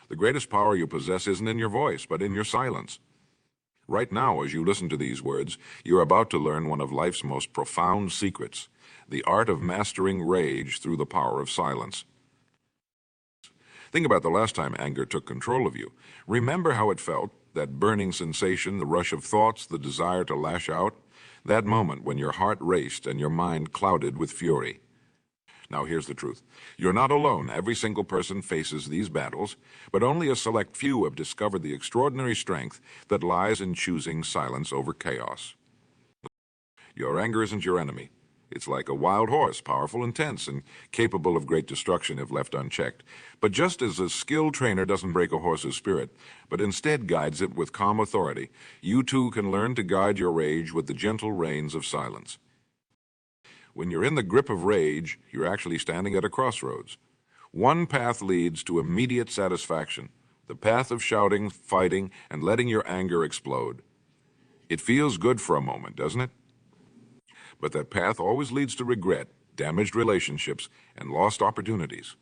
The greatest power you possess isn't in your voice, but in your silence. Right now, as you listen to these words, you're about to learn one of life's most profound secrets, the art of mastering rage through the power of silence. Think about the last time anger took control of you. Remember how it felt, that burning sensation, the rush of thoughts, the desire to lash out, that moment when your heart raced and your mind clouded with fury. Now here's the truth. You're not alone. Every single person faces these battles, but only a select few have discovered the extraordinary strength that lies in choosing silence over chaos. Your anger isn't your enemy. It's like a wild horse, powerful, intense, and capable of great destruction if left unchecked. But just as a skilled trainer doesn't break a horse's spirit, but instead guides it with calm authority, you too can learn to guide your rage with the gentle reins of silence. When you're in the grip of rage, you're actually standing at a crossroads. One path leads to immediate satisfaction, the path of shouting, fighting, and letting your anger explode. It feels good for a moment, doesn't it? But that path always leads to regret, damaged relationships, and lost opportunities.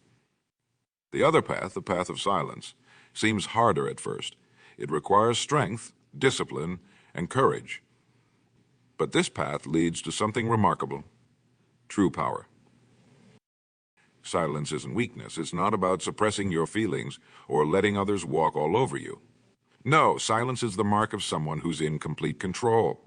The other path, the path of silence, seems harder at first. It requires strength, discipline, and courage. But this path leads to something remarkable, true power. Silence isn't weakness. It's not about suppressing your feelings or letting others walk all over you. No, silence is the mark of someone who's in complete control.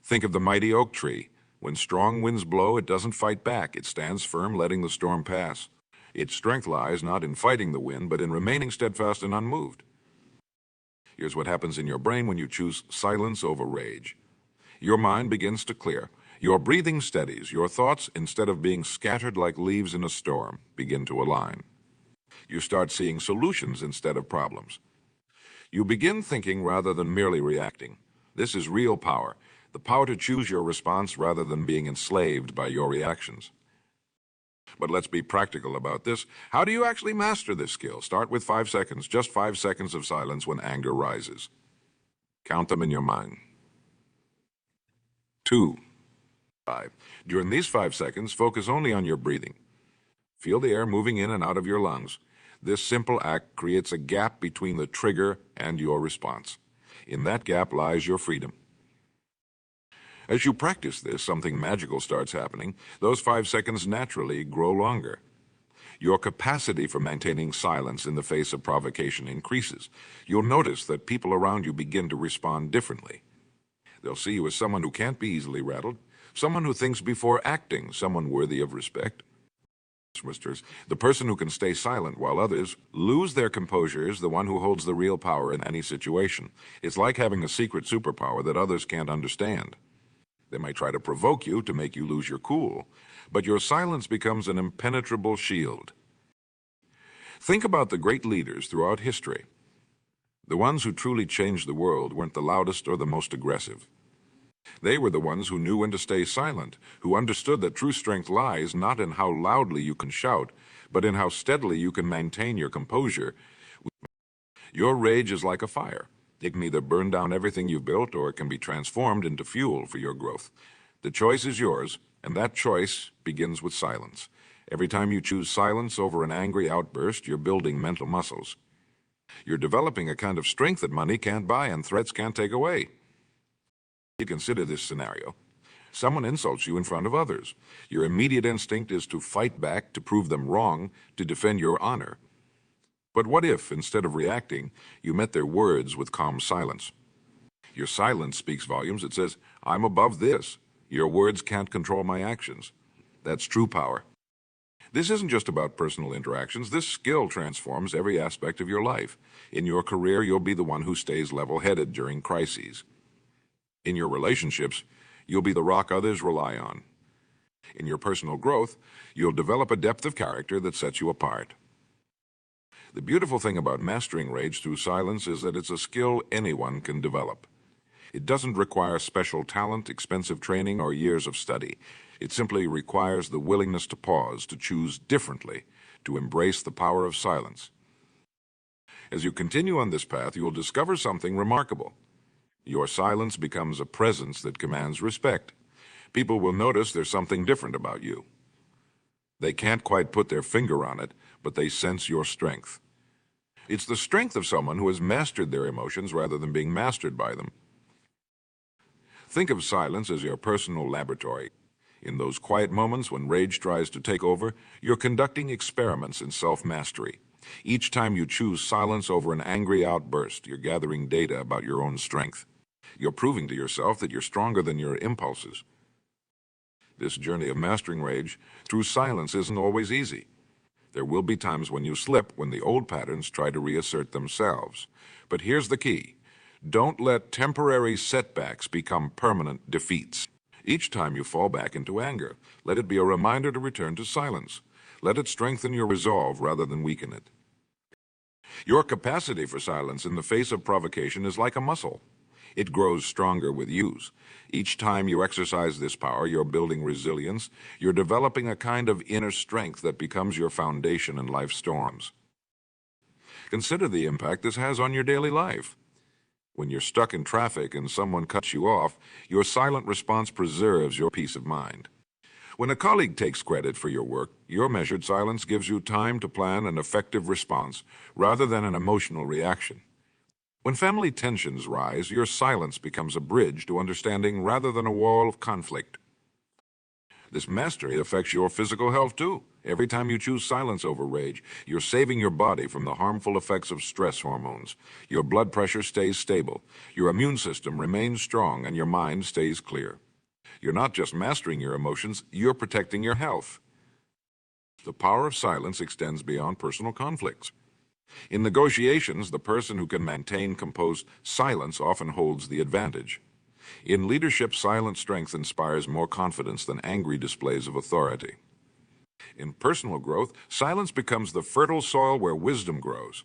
Think of the mighty oak tree. When strong winds blow, it doesn't fight back. It stands firm, letting the storm pass. Its strength lies not in fighting the wind, but in remaining steadfast and unmoved. Here's what happens in your brain when you choose silence over rage. Your mind begins to clear. Your breathing steadies. Your thoughts, instead of being scattered like leaves in a storm, begin to align. You start seeing solutions instead of problems. You begin thinking rather than merely reacting. This is real power. The power to choose your response rather than being enslaved by your reactions. But let's be practical about this. How do you actually master this skill? Start with 5 seconds, just 5 seconds of silence when anger rises. Count them in your mind. 2, 5. During these 5 seconds, focus only on your breathing. Feel the air moving in and out of your lungs. This simple act creates a gap between the trigger and your response. In that gap lies your freedom. As you practice this, something magical starts happening. Those 5 seconds naturally grow longer. Your capacity for maintaining silence in the face of provocation increases. You'll notice that people around you begin to respond differently. They'll see you as someone who can't be easily rattled, someone who thinks before acting, someone worthy of respect. The person who can stay silent while others lose their composure is the one who holds the real power in any situation. It's like having a secret superpower that others can't understand. They might try to provoke you to make you lose your cool, but your silence becomes an impenetrable shield. Think about the great leaders throughout history. The ones who truly changed the world weren't the loudest or the most aggressive. They were the ones who knew when to stay silent, who understood that true strength lies not in how loudly you can shout, but in how steadily you can maintain your composure. Your rage is like a fire. It can either burn down everything you've built or it can be transformed into fuel for your growth. The choice is yours, and that choice begins with silence. Every time you choose silence over an angry outburst, you're building mental muscles. You're developing a kind of strength that money can't buy and threats can't take away. You consider this scenario. Someone insults you in front of others. Your immediate instinct is to fight back, to prove them wrong, to defend your honor. But what if, instead of reacting, you met their words with calm silence? Your silence speaks volumes. It says, I'm above this. Your words can't control my actions. That's true power. This isn't just about personal interactions. This skill transforms every aspect of your life. In your career, you'll be the one who stays level-headed during crises. In your relationships, you'll be the rock others rely on. In your personal growth, you'll develop a depth of character that sets you apart. The beautiful thing about mastering rage through silence is that it's a skill anyone can develop. It doesn't require special talent, expensive training, or years of study. It simply requires the willingness to pause, to choose differently, to embrace the power of silence. As you continue on this path, you will discover something remarkable. Your silence becomes a presence that commands respect. People will notice there's something different about you. They can't quite put their finger on it, but they sense your strength. It's the strength of someone who has mastered their emotions rather than being mastered by them. Think of silence as your personal laboratory. In those quiet moments when rage tries to take over, you're conducting experiments in self-mastery. Each time you choose silence over an angry outburst, you're gathering data about your own strength. You're proving to yourself that you're stronger than your impulses. This journey of mastering rage through silence isn't always easy. There will be times when you slip, when the old patterns try to reassert themselves. But here's the key. Don't let temporary setbacks become permanent defeats. Each time you fall back into anger, let it be a reminder to return to silence. Let it strengthen your resolve rather than weaken it. Your capacity for silence in the face of provocation is like a muscle. It grows stronger with use. Each time you exercise this power, you're building resilience. You're developing a kind of inner strength that becomes your foundation in life's storms. Consider the impact this has on your daily life. When you're stuck in traffic and someone cuts you off, your silent response preserves your peace of mind. When a colleague takes credit for your work, your measured silence gives you time to plan an effective response rather than an emotional reaction. When family tensions rise, your silence becomes a bridge to understanding rather than a wall of conflict. This mastery affects your physical health too. Every time you choose silence over rage, you're saving your body from the harmful effects of stress hormones. Your blood pressure stays stable, your immune system remains strong, and your mind stays clear. You're not just mastering your emotions, you're protecting your health. The power of silence extends beyond personal conflicts. In negotiations, the person who can maintain composed silence often holds the advantage. In leadership, silent strength inspires more confidence than angry displays of authority. In personal growth, silence becomes the fertile soil where wisdom grows.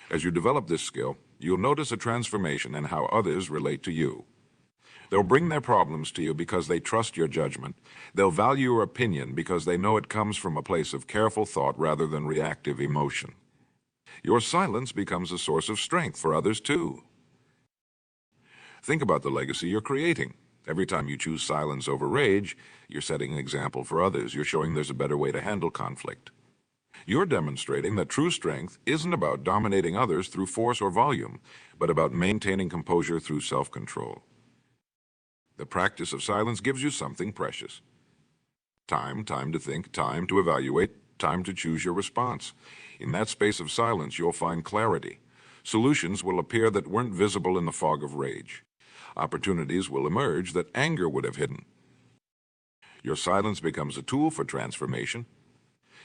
As you develop this skill, you'll notice a transformation in how others relate to you. They'll bring their problems to you because they trust your judgment. They'll value your opinion because they know it comes from a place of careful thought rather than reactive emotion. Your silence becomes a source of strength for others too. Think about the legacy you're creating. Every time you choose silence over rage, you're setting an example for others. You're showing there's a better way to handle conflict. You're demonstrating that true strength isn't about dominating others through force or volume, but about maintaining composure through self-control. The practice of silence gives you something precious. Time to think, time to evaluate, time to choose your response. In that space of silence, you'll find clarity. Solutions will appear that weren't visible in the fog of rage. Opportunities will emerge that anger would have hidden. Your silence becomes a tool for transformation.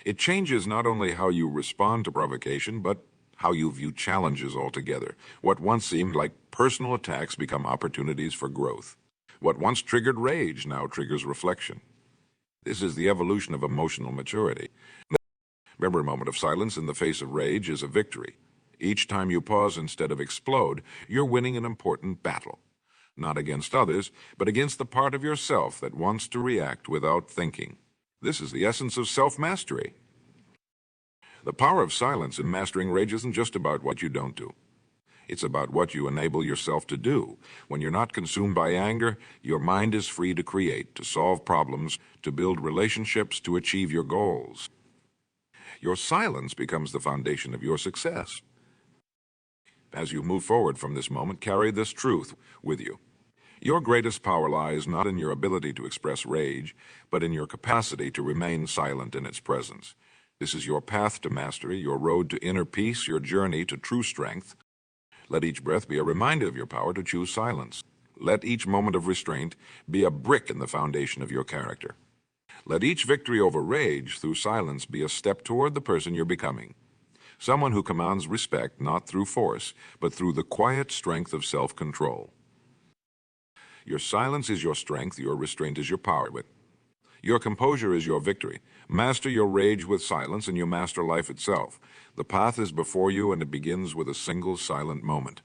It changes not only how you respond to provocation, but how you view challenges altogether. What once seemed like personal attacks become opportunities for growth. What once triggered rage now triggers reflection. This is the evolution of emotional maturity. Remember, a moment of silence in the face of rage is a victory. Each time you pause instead of explode, you're winning an important battle. Not against others, but against the part of yourself that wants to react without thinking. This is the essence of self-mastery. The power of silence in mastering rage isn't just about what you don't do. It's about what you enable yourself to do. When you're not consumed by anger, your mind is free to create, to solve problems, to build relationships, to achieve your goals. Your silence becomes the foundation of your success. As you move forward from this moment, carry this truth with you. Your greatest power lies not in your ability to express rage, but in your capacity to remain silent in its presence. This is your path to mastery, your road to inner peace, your journey to true strength. Let each breath be a reminder of your power to choose silence. Let each moment of restraint be a brick in the foundation of your character. Let each victory over rage through silence be a step toward the person you're becoming. Someone who commands respect not through force, but through the quiet strength of self-control. Your silence is your strength, your restraint is your power. Your composure is your victory. Master your rage with silence and you master life itself. The path is before you and it begins with a single silent moment.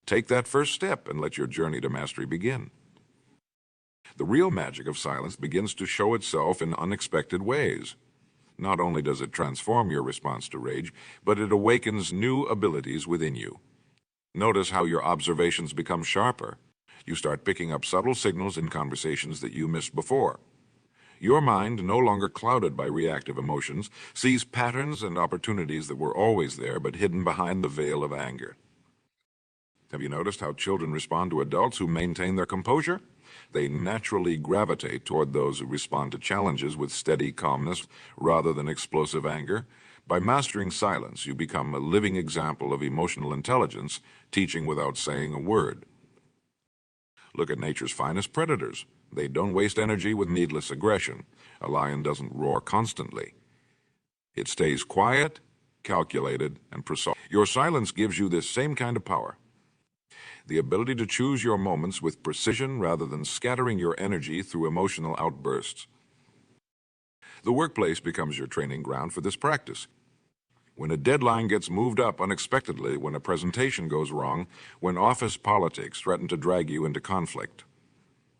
Take that first step and let your journey to mastery begin. The real magic of silence begins to show itself in unexpected ways. Not only does it transform your response to rage, but it awakens new abilities within you. Notice how your observations become sharper. You start picking up subtle signals in conversations that you missed before. Your mind, no longer clouded by reactive emotions, sees patterns and opportunities that were always there but hidden behind the veil of anger. Have you noticed how children respond to adults who maintain their composure? They naturally gravitate toward those who respond to challenges with steady calmness rather than explosive anger. By mastering silence, you become a living example of emotional intelligence, teaching without saying a word. Look at nature's finest predators. They don't waste energy with needless aggression. A lion doesn't roar constantly. It stays quiet, calculated, and precise. Your silence gives you this same kind of power. The ability to choose your moments with precision rather than scattering your energy through emotional outbursts. The workplace becomes your training ground for this practice. When a deadline gets moved up unexpectedly, when a presentation goes wrong, when office politics threaten to drag you into conflict.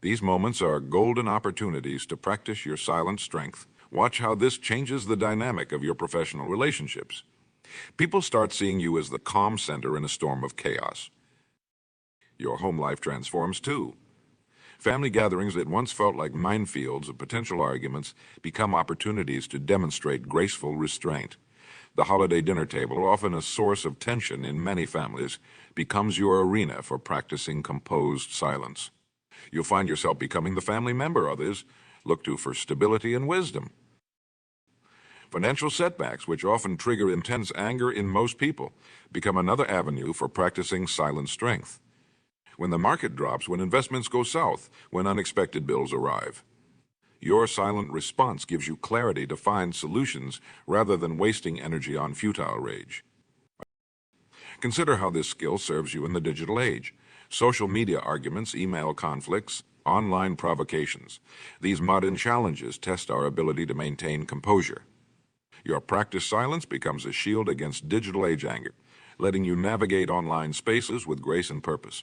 These moments are golden opportunities to practice your silent strength. Watch how this changes the dynamic of your professional relationships. People start seeing you as the calm center in a storm of chaos. Your home life transforms too. Family gatherings that once felt like minefields of potential arguments become opportunities to demonstrate graceful restraint. The holiday dinner table, often a source of tension in many families, becomes your arena for practicing composed silence. You'll find yourself becoming the family member others look to for stability and wisdom. Financial setbacks, which often trigger intense anger in most people, become another avenue for practicing silent strength. When the market drops, when investments go south, when unexpected bills arrive. Your silent response gives you clarity to find solutions rather than wasting energy on futile rage. Consider how this skill serves you in the digital age. Social media arguments, email conflicts, online provocations. These modern challenges test our ability to maintain composure. Your practiced silence becomes a shield against digital age anger, letting you navigate online spaces with grace and purpose.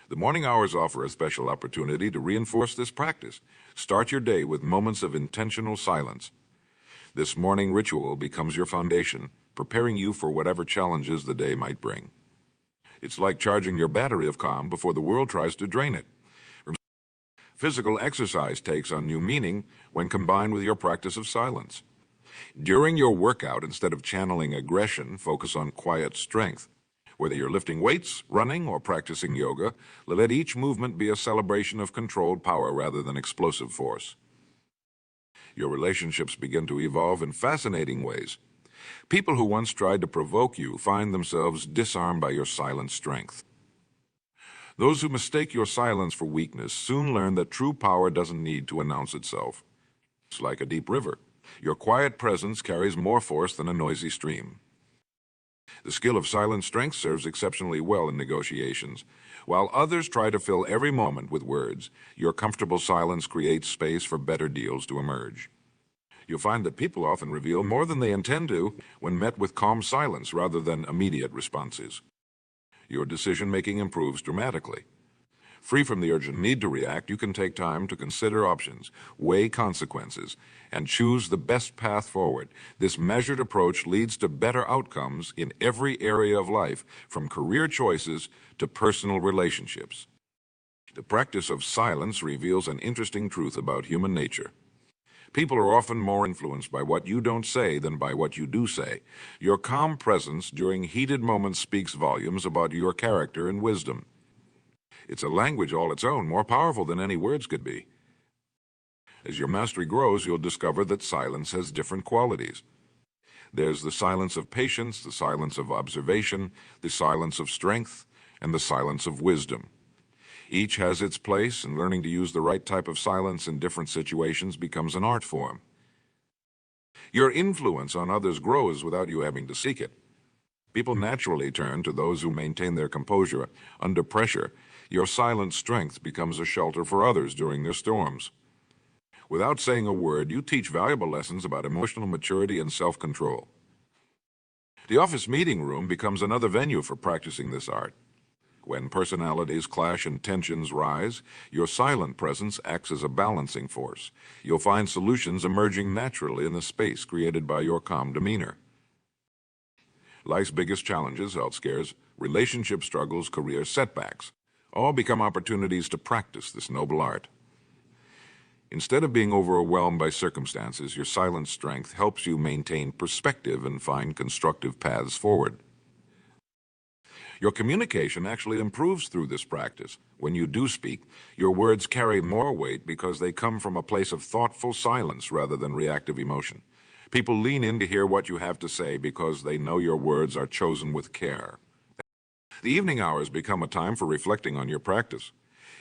The morning hours offer a special opportunity to reinforce this practice. Start your day with moments of intentional silence. This morning ritual becomes your foundation, preparing you for whatever challenges the day might bring. It's like charging your battery of calm before the world tries to drain it. Physical exercise takes on new meaning when combined with your practice of silence. During your workout, instead of channeling aggression, focus on quiet strength. Whether you're lifting weights, running, or practicing yoga, let each movement be a celebration of controlled power rather than explosive force. Your relationships begin to evolve in fascinating ways. People who once tried to provoke you find themselves disarmed by your silent strength. Those who mistake your silence for weakness soon learn that true power doesn't need to announce itself. It's like a deep river. Your quiet presence carries more force than a noisy stream. The skill of silent strength serves exceptionally well in negotiations. While others try to fill every moment with words, your comfortable silence creates space for better deals to emerge. You'll find that people often reveal more than they intend to when met with calm silence rather than immediate responses. Your decision-making improves dramatically. Free from the urgent need to react, you can take time to consider options, weigh consequences, and choose the best path forward. This measured approach leads to better outcomes in every area of life, from career choices to personal relationships. The practice of silence reveals an interesting truth about human nature. People are often more influenced by what you don't say than by what you do say. Your calm presence during heated moments speaks volumes about your character and wisdom. It's a language all its own, more powerful than any words could be. As your mastery grows, you'll discover that silence has different qualities. There's the silence of patience, the silence of observation, the silence of strength, and the silence of wisdom. Each has its place, and learning to use the right type of silence in different situations becomes an art form. Your influence on others grows without you having to seek it. People naturally turn to those who maintain their composure under pressure. Your silent strength becomes a shelter for others during their storms. Without saying a word, you teach valuable lessons about emotional maturity and self-control. The office meeting room becomes another venue for practicing this art. When personalities clash and tensions rise, your silent presence acts as a balancing force. You'll find solutions emerging naturally in the space created by your calm demeanor. Life's biggest challenges, health scares, relationship struggles, career setbacks, all become opportunities to practice this noble art. Instead of being overwhelmed by circumstances, your silent strength helps you maintain perspective and find constructive paths forward. Your communication actually improves through this practice. When you do speak, your words carry more weight because they come from a place of thoughtful silence rather than reactive emotion. People lean in to hear what you have to say because they know your words are chosen with care. The evening hours become a time for reflecting on your practice.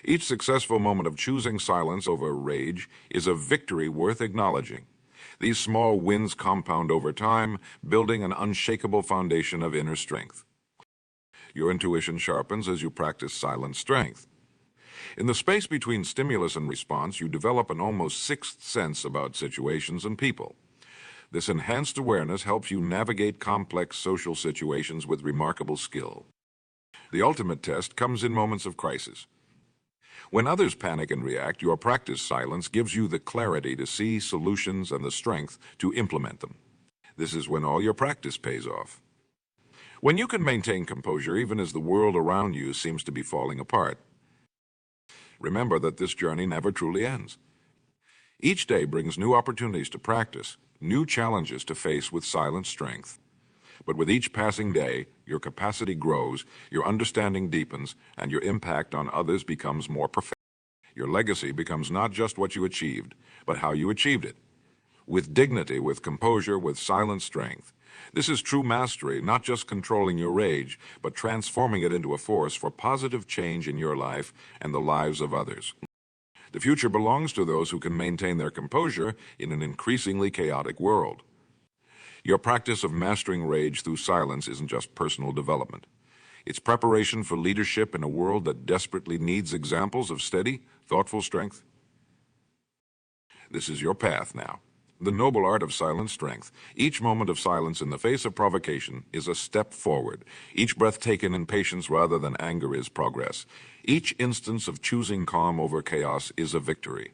Each successful moment of choosing silence over rage is a victory worth acknowledging. These small wins compound over time, building an unshakable foundation of inner strength. Your intuition sharpens as you practice silent strength. In the space between stimulus and response, you develop an almost sixth sense about situations and people. This enhanced awareness helps you navigate complex social situations with remarkable skill. The ultimate test comes in moments of crisis. When others panic and react, your practiced silence gives you the clarity to see solutions and the strength to implement them. This is when all your practice pays off. When you can maintain composure even as the world around you seems to be falling apart, remember that this journey never truly ends. Each day brings new opportunities to practice, new challenges to face with silent strength. But with each passing day, your capacity grows, your understanding deepens, and your impact on others becomes more profound. Your legacy becomes not just what you achieved, but how you achieved it. With dignity, with composure, with silent strength. This is true mastery, not just controlling your rage, but transforming it into a force for positive change in your life and the lives of others. The future belongs to those who can maintain their composure in an increasingly chaotic world. Your practice of mastering rage through silence isn't just personal development. It's preparation for leadership in a world that desperately needs examples of steady, thoughtful strength. This is your path now. The noble art of silent strength. Each moment of silence in the face of provocation is a step forward. Each breath taken in patience rather than anger is progress. Each instance of choosing calm over chaos is a victory.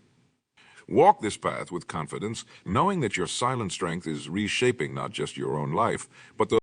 Walk this path with confidence, knowing that your silent strength is reshaping not just your own life, but the